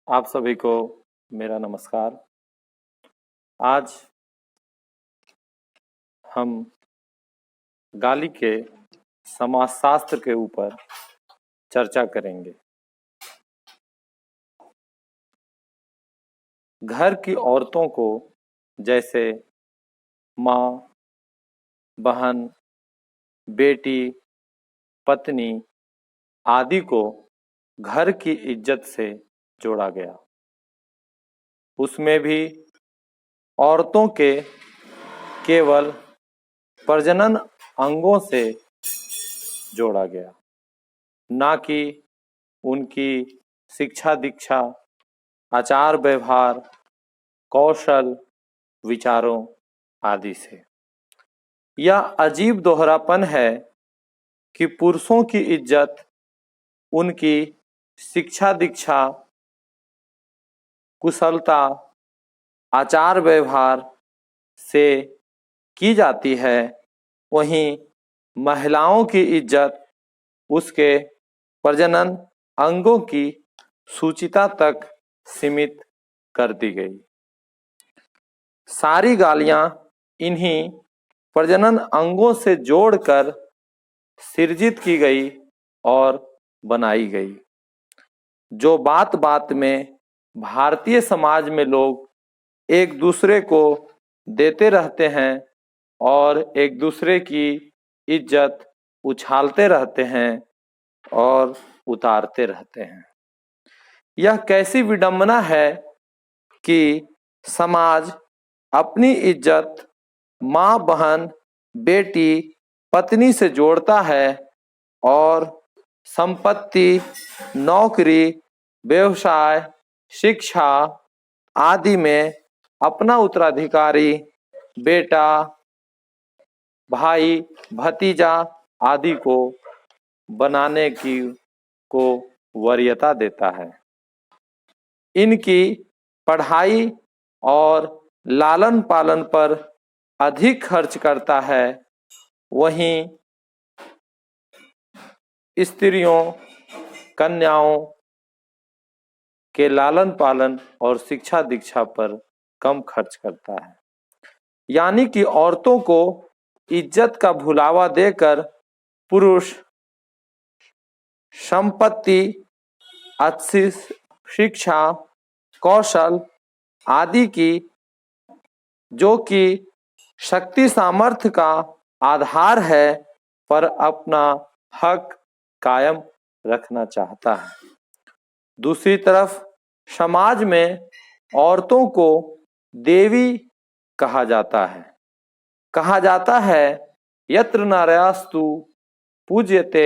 आप सभी को मेरा नमस्कार। आज हम गाली के समाजशास्त्र के ऊपर चर्चा करेंगे। घर की औरतों को जैसे माँ, बहन, बेटी, पत्नी आदि को घर की इज्जत से जोड़ा गया। उसमें भी औरतों के केवल प्रजनन अंगों से जोड़ा गया, ना कि उनकी शिक्षा दीक्षा, आचार व्यवहार, कौशल, विचारों आदि से। यह अजीब दोहरापन है कि पुरुषों की इज्जत उनकी शिक्षा दीक्षा, कुशलता, आचार व्यवहार से की जाती है, वहीं महिलाओं की इज्जत उसके प्रजनन अंगों की सूचिता तक सीमित कर दी गई। सारी गालियां इन्हीं प्रजनन अंगों से जोड़कर सृजित की गई और बनाई गई, जो बात बात में भारतीय समाज में लोग एक दूसरे को देते रहते हैं और एक दूसरे की इज्जत उछालते रहते हैं और उतारते रहते हैं। यह कैसी विडंबना है कि समाज अपनी इज्जत माँ, बहन, बेटी, पत्नी से जोड़ता है और संपत्ति, नौकरी, व्यवसाय, शिक्षा आदि में अपना उत्तराधिकारी, बेटा, भाई, भतीजा आदि को बनाने की को वरीयता देता है। इनकी पढ़ाई और लालन पालन पर अधिक खर्च करता है, वहीं स्त्रियों, कन्याओं के लालन पालन और शिक्षा दीक्षा पर कम खर्च करता है। यानी कि औरतों को इज्जत का भुलावा देकर पुरुष संपत्ति, अच्छी शिक्षा, कौशल आदि की, जो कि शक्ति सामर्थ्य का आधार है, पर अपना हक कायम रखना चाहता है। दूसरी तरफ समाज में औरतों को देवी कहा जाता है यत्र नार्यस्तु पूज्यते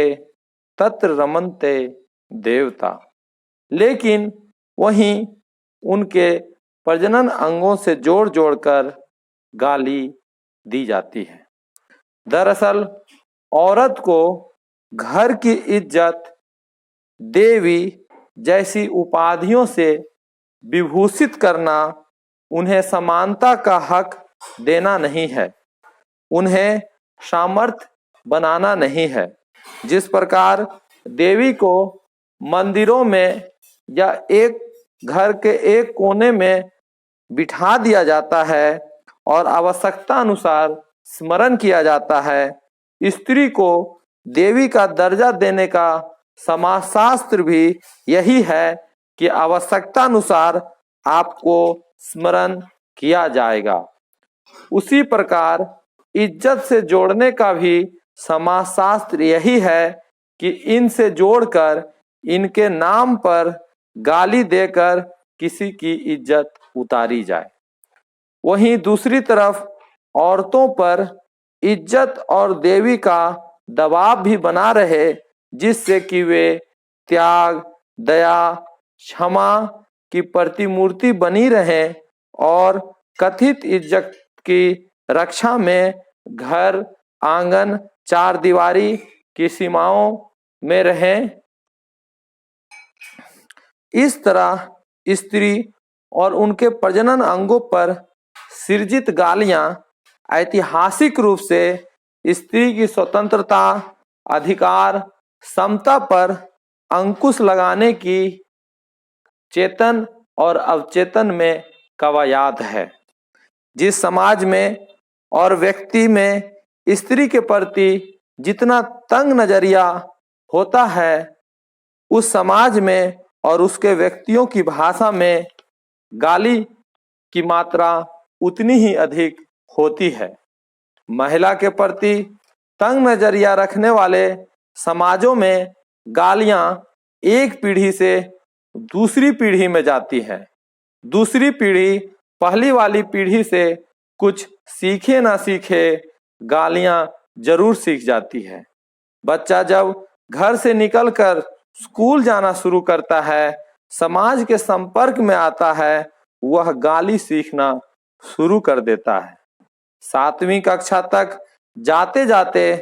तत्र रमन्ते देवता। लेकिन वहीं उनके प्रजनन अंगों से जोड़ जोड़कर गाली दी जाती है। दरअसल औरत को घर की इज्जत, देवी जैसी उपाधियों से विभूषित करना उन्हें समानता का हक देना नहीं है, उन्हें सामर्थ्य बनाना नहीं है। जिस प्रकार देवी को मंदिरों में या एक घर के एक कोने में बिठा दिया जाता है और आवश्यकता अनुसार स्मरण किया जाता है, स्त्री को देवी का दर्जा देने का समाजशास्त्र भी यही है कि आवश्यकता अनुसार आपको स्मरण किया जाएगा। उसी प्रकार इज्जत से जोड़ने का भी समाजशास्त्र यही है कि इनसे जोड़कर इनके नाम पर गाली देकर किसी की इज्जत उतारी जाए। वहीं दूसरी तरफ औरतों पर इज्जत और देवी का दबाव भी बना रहे, जिससे कि वे त्याग, दया, क्षमा की प्रतिमूर्ति बनी रहें और कथित इज्जत की रक्षा में घर, आंगन, चार दीवारी की सीमाओं में रहें। इस तरह स्त्री और उनके प्रजनन अंगों पर सृजित गालियां ऐतिहासिक रूप से स्त्री की स्वतंत्रता, अधिकार, समता पर अंकुश लगाने की चेतन और अवचेतन में कवायद है। जिस समाज में और व्यक्ति में स्त्री के प्रति जितना तंग नजरिया होता है, उस समाज में और उसके व्यक्तियों की भाषा में गाली की मात्रा उतनी ही अधिक होती है। महिला के प्रति तंग नजरिया रखने वाले समाजों में गालियां एक पीढ़ी से दूसरी पीढ़ी में जाती है। दूसरी पीढ़ी पहली वाली पीढ़ी से कुछ सीखे ना सीखे गालियां जरूर सीख जाती है। बच्चा जब घर से निकलकर स्कूल जाना शुरू करता है, समाज के संपर्क में आता है, वह गाली सीखना शुरू कर देता है। 7वीं कक्षा तक जाते जाते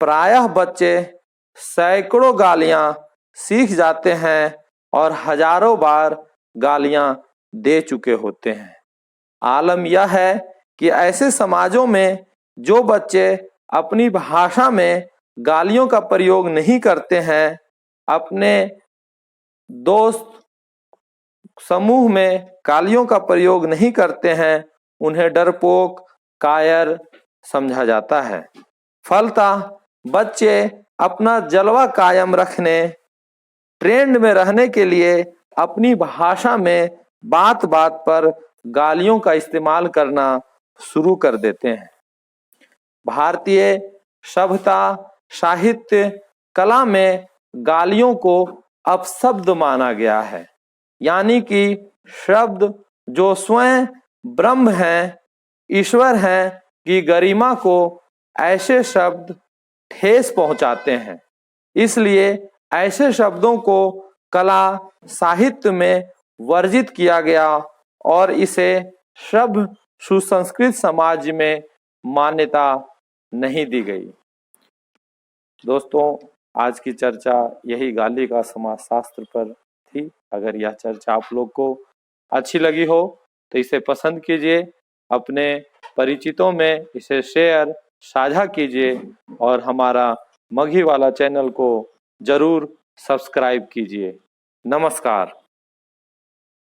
प्रायः बच्चे सैकड़ों गालियां सीख जाते हैं और हजारों बार गालियां दे चुके होते हैं। आलम यह है कि ऐसे समाजों में जो बच्चे अपनी भाषा में गालियों का प्रयोग नहीं करते हैं, अपने दोस्त समूह में गालियों का प्रयोग नहीं करते हैं, उन्हें डरपोक, कायर समझा जाता है। फलतः बच्चे अपना जलवा कायम रखने, ट्रेंड में रहने के लिए अपनी भाषा में बात बात पर गालियों का इस्तेमाल करना शुरू कर देते हैं। भारतीय सभ्यता, साहित्य, कला में गालियों को अपशब्द माना गया है। यानी कि शब्द जो स्वयं ब्रह्म हैं, ईश्वर हैं की गरिमा को ऐसे शब्द ठेस पहुंचाते हैं। इसलिए ऐसे शब्दों को कला साहित्य में वर्जित किया गया और इसे सभ्य सुसंस्कृत समाज में मान्यता नहीं दी गई। दोस्तों, आज की चर्चा यही गाली का समाजशास्त्र पर थी। अगर यह चर्चा आप लोग को अच्छी लगी हो तो इसे पसंद कीजिए, अपने परिचितों में इसे शेयर साझा कीजिए और हमारा मघी वाला चैनल को जरूर सब्सक्राइब कीजिए। नमस्कार।